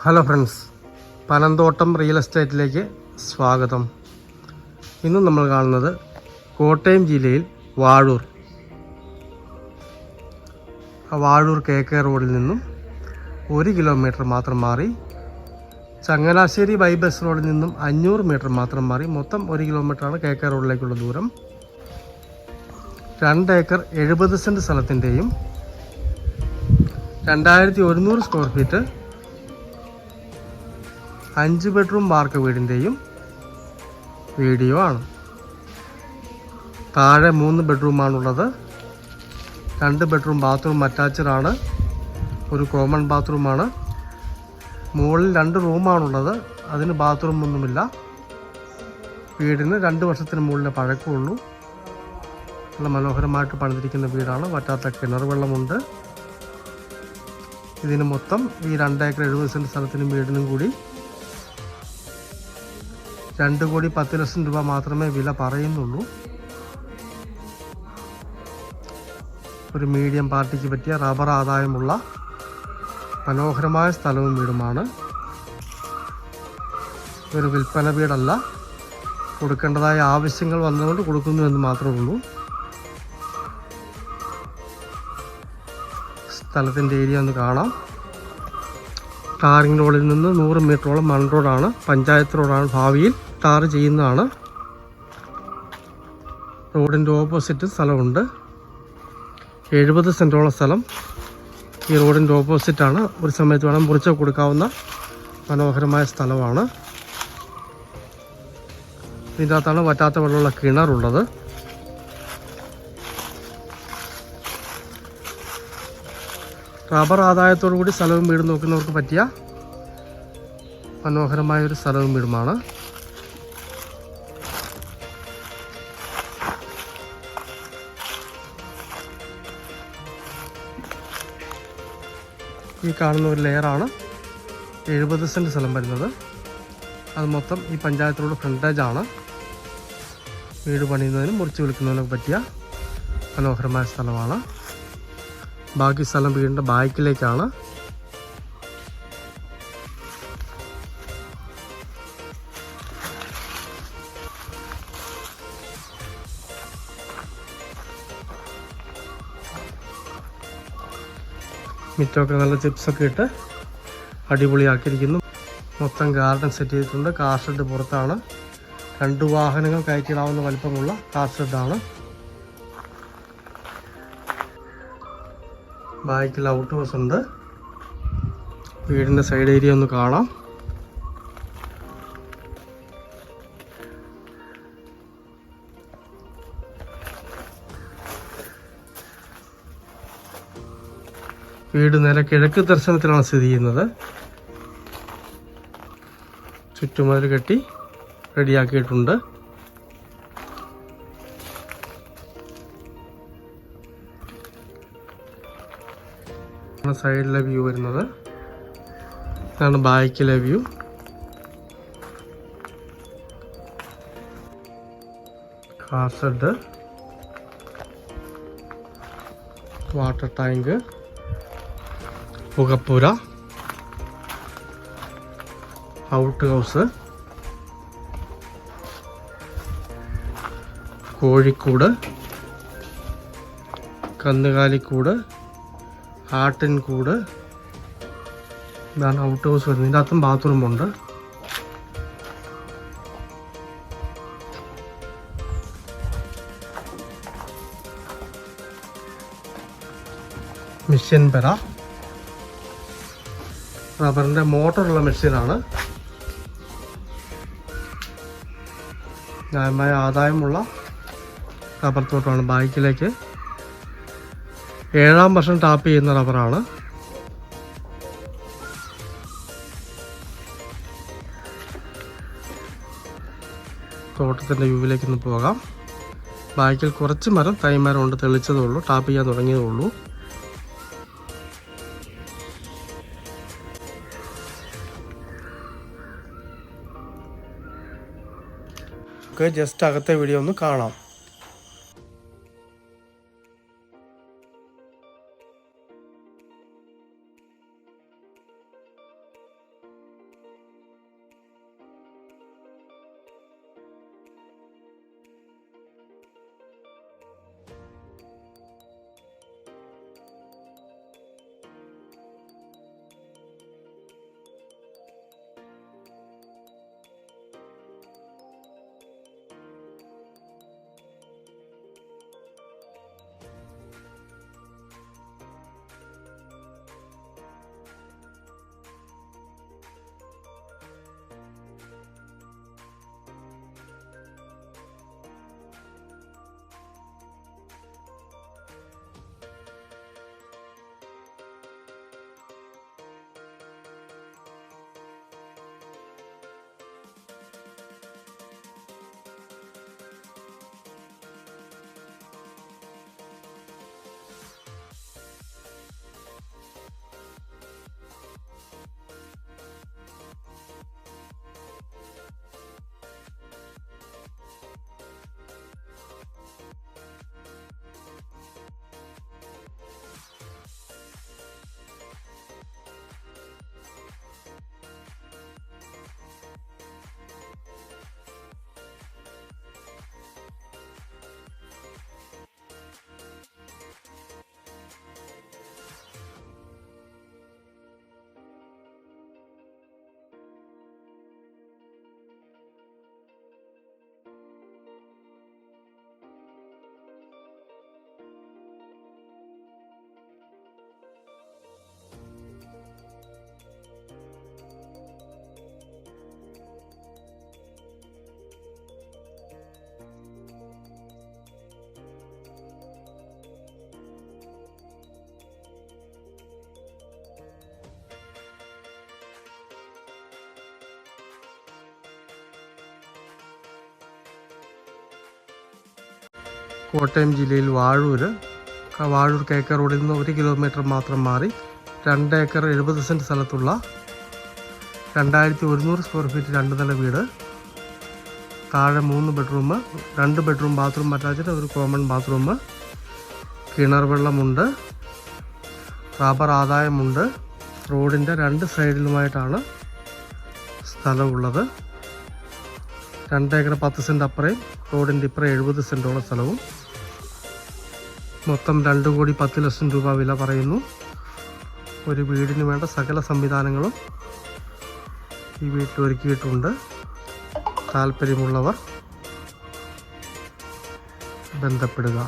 Hello friends, Panamthottam real എസ്റ്റേറ്റിലേക്ക് സ്വാഗതം. ഇന്ന് നമ്മൾ കാണുന്നത് കോട്ടയം ജില്ലയിൽ വാഴൂർ KK റോഡിൽ നിന്നും 1 കിലോമീറ്റർ മാത്രം മാറി, ചങ്ങനാശ്ശേരി ബൈബസ് റോഡിൽ നിന്നും 500 മീറ്റർ മാത്രം മാറി, മൊത്തം 1 കിലോമീറ്ററാണ് KK റോഡിലേക്കുള്ള ദൂരം. 2 ഏക്കർ 70 സെൻറ്റ് സ്ഥലത്തിൻ്റെയും 2100 സ്ക്വയർ ഫീറ്റ് 5 ബെഡ്റൂം വാർക്ക വീടിൻ്റെയും വീഡിയോ ആണ്. താഴെ 3 ബെഡ്റൂമാണുള്ളത്. 2 ബെഡ്റൂം ബാത്റൂം അറ്റാച്ച്ഡാണ്, ഒരു കോമൺ ബാത്റൂമാണ്. മുകളിൽ 2 റൂമാണുള്ളത്, അതിന് ബാത്റൂം ഒന്നുമില്ല. വീടിന് 2 വർഷത്തിന് മുകളിലെ പഴക്കമുള്ളൂ. നല്ല മനോഹരമായിട്ട് പണിതിരിക്കുന്ന വീടാണ്. വറ്റാത്ത കിണർ വെള്ളമുണ്ട്. ഇതിന് മൊത്തം ഈ 2 ഏക്കർ 70 സെൻറ്റ് സ്ഥലത്തിനും വീടിനും കൂടി 2,10,00,000 രൂപ മാത്രമേ വില പറയുന്നുള്ളൂ. ഒരു മീഡിയം പാർട്ടിക്ക് പറ്റിയ റബ്ബർ ആദായമുള്ള മനോഹരമായ സ്ഥലവും വീടുമാണ്. ഒരു വിൽപ്പന വീടല്ല, കൊടുക്കേണ്ടതായ ആവശ്യങ്ങൾ വന്നുകൊണ്ട് കൊടുക്കുന്നു എന്ന് മാത്രമേ ഉള്ളൂ. സ്ഥലത്തിൻ്റെ ഏരിയ ഒന്ന് കാണാം. ടാറിംഗ് റോഡിൽ നിന്ന് 100 മീറ്ററോളം മൺ റോഡാണ്, പഞ്ചായത്ത് റോഡാണ്. ഭാവിയിൽ ടാർ ചെയ്യുന്നതാണ്. റോഡിൻ്റെ ഓപ്പോസിറ്റ് സ്ഥലമുണ്ട്. 70 സെൻറ്റോളം സ്ഥലം ഈ റോഡിൻ്റെ ഓപ്പോസിറ്റാണ്. ഒരു സമയത്ത് വേണം മുറിച്ച് കൊടുക്കാവുന്ന മനോഹരമായ സ്ഥലമാണ്. ഇതിൻ്റെ അകത്താണ് വറ്റാത്ത വെള്ളമുള്ള കിണറുള്ളത്. റബ്ബർ ആദായത്തോടു കൂടി സ്ഥലവും വീടും നോക്കുന്നവർക്ക് പറ്റിയ മനോഹരമായൊരു സ്ഥലവും വീടുമാണ്. ഈ കാണുന്ന ഒരു ലെയറാണ് 70 സെൻറ്റ് സ്ഥലം വരുന്നത്. അത് മൊത്തം ഈ പഞ്ചായത്ത് റോഡ് ഫ്രണ്ടേജാണ്. വീട് പണിയുന്നതിനും മുറിച്ച് വിൽക്കുന്നതിനൊക്കെ പറ്റിയ മനോഹരമായ സ്ഥലമാണ്. ബാക്കി സ്ഥലം വീടിൻ്റെ ബാക്കിലേക്കാണ്. മിറ്റമൊക്കെ നല്ല ചിപ്സൊക്കെ ഇട്ട് അടിപൊളിയാക്കിയിരിക്കുന്നു. മൊത്തം ഗാർഡൻ സെറ്റ് ചെയ്തിട്ടുണ്ട്. കാർ ഷെഡ് പുറത്താണ്. 2 വാഹനങ്ങൾ കയറ്റിയിടാവുന്ന വലിപ്പമുള്ള കാർ ഷെഡാണ്. ബാക്കിൽ ഔട്ട് ഹൗസ് ഉണ്ട്. വീടിൻ്റെ സൈഡ് ഏരിയ ഒന്ന് കാണാം. വീട് നേരെ കിഴക്ക് ദർശനത്തിലാണ് സ്ഥിതി ചെയ്യുന്നത്. ചുറ്റുമതിൽ കെട്ടി റെഡിയാക്കിയിട്ടുണ്ട്. സൈഡിലെ വ്യൂ വരുന്നത് ഇതാണ്. ബാക്കിലെ view. Car shed, water tank, പുകപ്പുര, ഔട്ട് ഹൗസ്, കോഴിക്കൂട്, കന്നുകാലിക്കൂട്, ആട്ടിൻകൂട്. ഇതാണ് ഔട്ട് ഹൗസ് വരുന്നത്. ഇതിൻ്റെ അകത്തും ബാത്റൂമുണ്ട്. മെഷീൻ പെര, റബ്ബറിൻ്റെ മോട്ടറുള്ള മെഷീനാണ്. ന്യായമായ ആദായമുള്ള റബ്ബർ തോട്ടമാണ്. ബാക്കിലേക്ക് 7ാം വർഷം ടാപ്പ് ചെയ്യുന്ന റബ്ബറാണ്. തോട്ടത്തിൻ്റെ വ്യൂവിലേക്ക് ഒന്ന് പോകാം. ബാക്കിൽ കുറച്ച് മരം, തൈമരം ഉണ്ട്, തെളിച്ചതേ ഉള്ളൂ, ടാപ്പ് ചെയ്യാൻ തുടങ്ങിയതേ ഉള്ളൂ. ജസ്റ്റ് അകത്തെ വീഡിയോ ഒന്ന് കാണാം. കോട്ടയം ജില്ലയിൽ വാഴൂർ KK റോഡിൽ നിന്ന് 1 കിലോമീറ്റർ മാത്രം മാറി 2 ഏക്കർ 70 സെൻറ്റ് സ്ഥലത്തുള്ള 2100 സ്ക്വയർ ഫീറ്റ് 2 നില വീട്. താഴെ 3 ബെഡ്റൂം, 2 ബെഡ്റൂം ബാത്റൂം അറ്റാച്ച്ഡ്, ഒരു കോമൺ ബാത്റൂം, കിണർ വെള്ളമുണ്ട്, റബ്ബർ ആദായമുണ്ട്. റോഡിൻ്റെ 2 സൈഡിലുമായിട്ടാണ് സ്ഥലമുള്ളത്. 2 ഏക്കർ 10 സെൻറ്റ് അപ്പുറയും റോഡിൻ്റെ ഇപ്പുറം 70 സെൻറ്റോളം സ്ഥലവും. മൊത്തം 2,10,00,000 രൂപ വില പറയുന്നു. ഒരു വീടിന് വേണ്ട സകല സംവിധാനങ്ങളും ഈ വീട്ടിൽ ഒരുക്കിയിട്ടുണ്ട്. താല്പര്യമുള്ളവർ ബന്ധപ്പെടുക.